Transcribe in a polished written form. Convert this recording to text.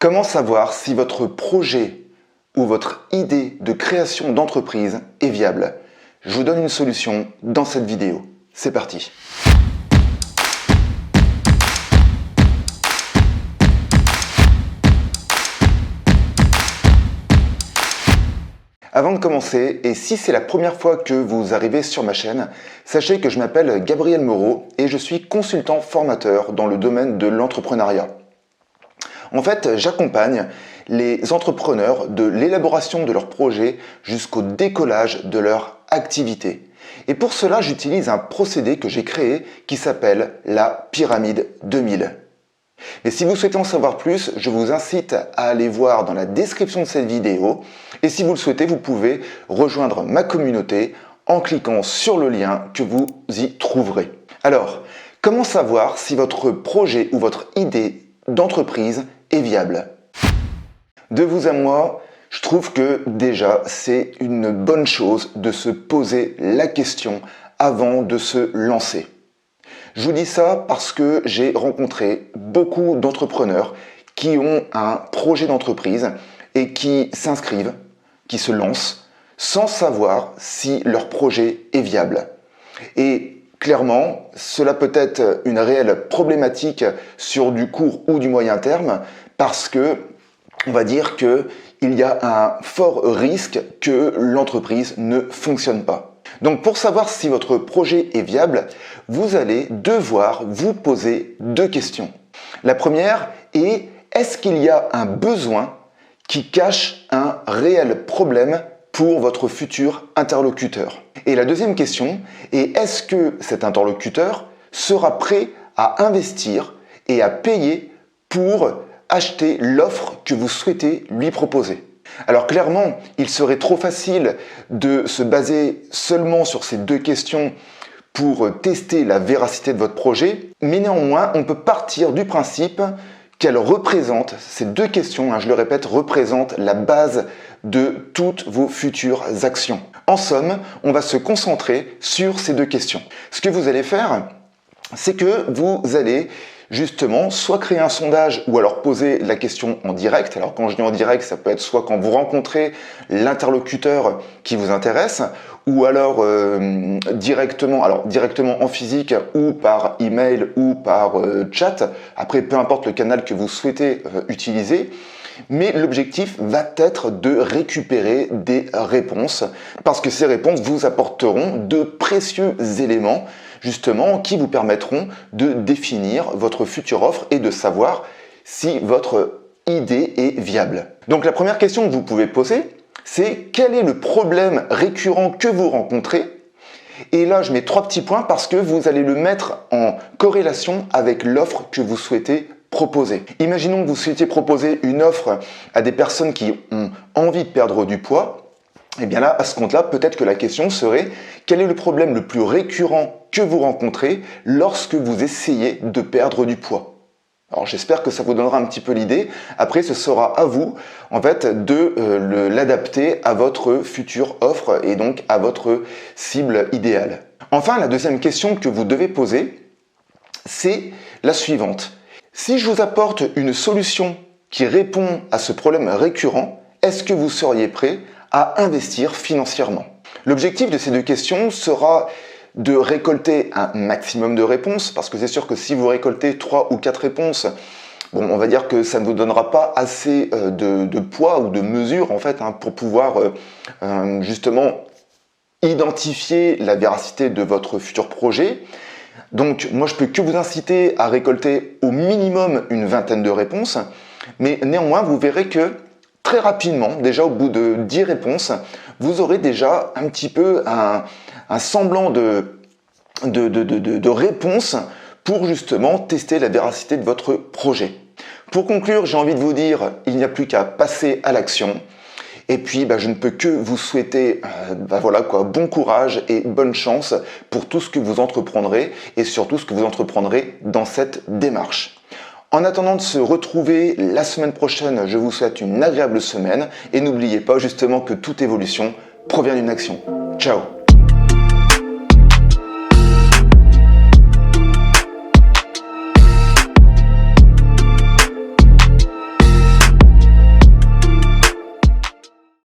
Comment savoir si votre projet ou votre idée de création d'entreprise est viable? Je vous donne une solution dans cette vidéo. C'est parti! Avant de commencer, et si c'est la première fois que vous arrivez sur ma chaîne, sachez que je m'appelle Gabriel Moreau et je suis consultant formateur dans le domaine de l'entrepreneuriat. En fait, j'accompagne les entrepreneurs de l'élaboration de leur projet jusqu'au décollage de leur activité. Et pour cela, j'utilise un procédé que j'ai créé qui s'appelle la pyramide 2000. Mais si vous souhaitez en savoir plus, je vous incite à aller voir dans la description de cette vidéo. Et si vous le souhaitez, vous pouvez rejoindre ma communauté en cliquant sur le lien que vous y trouverez. Alors, comment savoir si votre projet ou votre idée d'entreprise est viable? De vous à moi, je trouve que déjà c'est une bonne chose de se poser la question avant de se lancer. Je vous dis ça parce que j'ai rencontré beaucoup d'entrepreneurs qui ont un projet d'entreprise et qui s'inscrivent, qui se lancent sans savoir si leur projet est viable. Et clairement, cela peut être une réelle problématique sur du court ou du moyen terme parce que on va dire qu'il y a un fort risque que l'entreprise ne fonctionne pas. Donc pour savoir si votre projet est viable, vous allez devoir vous poser deux questions. La première est, est-ce qu'il y a un besoin qui cache un réel problème pour votre futur interlocuteur? Et la deuxième question est, est-ce que cet interlocuteur sera prêt à investir et à payer pour acheter l'offre que vous souhaitez lui proposer? Alors clairement, il serait trop facile de se baser seulement sur ces deux questions pour tester la véracité de votre projet, mais néanmoins, on peut partir du principe qu'elles représentent, ces deux questions, je le répète, représentent la base de toutes vos futures actions. En somme, on va se concentrer sur ces deux questions. Ce que vous allez faire, c'est que vous allez justement soit créer un sondage ou alors poser la question en direct. Alors quand je dis en direct, ça peut être soit quand vous rencontrez l'interlocuteur qui vous intéresse ou alors directement en physique ou par email ou par chat. Après, peu importe le canal que vous souhaitez utiliser. Mais l'objectif va être de récupérer des réponses parce que ces réponses vous apporteront de précieux éléments justement qui vous permettront de définir votre future offre et de savoir si votre idée est viable. Donc la première question que vous pouvez poser, c'est quel est le problème récurrent que vous rencontrez? Et là, je mets trois petits points parce que vous allez le mettre en corrélation avec l'offre que vous souhaitez proposer. Imaginons que vous souhaitiez proposer une offre à des personnes qui ont envie de perdre du poids. Et bien là, à ce compte-là, peut-être que la question serait quel est le problème le plus récurrent que vous rencontrez lorsque vous essayez de perdre du poids? Alors j'espère que ça vous donnera un petit peu l'idée. Après, ce sera à vous en fait de l'adapter à votre future offre et donc à votre cible idéale. Enfin, la deuxième question que vous devez poser, c'est la suivante. Si je vous apporte une solution qui répond à ce problème récurrent, est-ce que vous seriez prêt à investir financièrement? L'objectif de ces deux questions sera de récolter un maximum de réponses, parce que c'est sûr que si vous récoltez 3 ou 4 réponses, bon, on va dire que ça ne vous donnera pas assez de poids ou de mesure en fait pour pouvoir justement identifier la véracité de votre futur projet. Donc moi je peux que vous inciter à récolter au minimum une vingtaine de réponses, mais néanmoins vous verrez que très rapidement, déjà au bout de 10 réponses, vous aurez déjà un petit peu un semblant de réponse pour justement tester la véracité de votre projet. Pour conclure, j'ai envie de vous dire, il n'y a plus qu'à passer à l'action. Et puis, je ne peux que vous souhaiter bon courage et bonne chance pour tout ce que vous entreprendrez et surtout ce que vous entreprendrez dans cette démarche. En attendant de se retrouver la semaine prochaine, je vous souhaite une agréable semaine et n'oubliez pas justement que toute évolution provient d'une action. Ciao!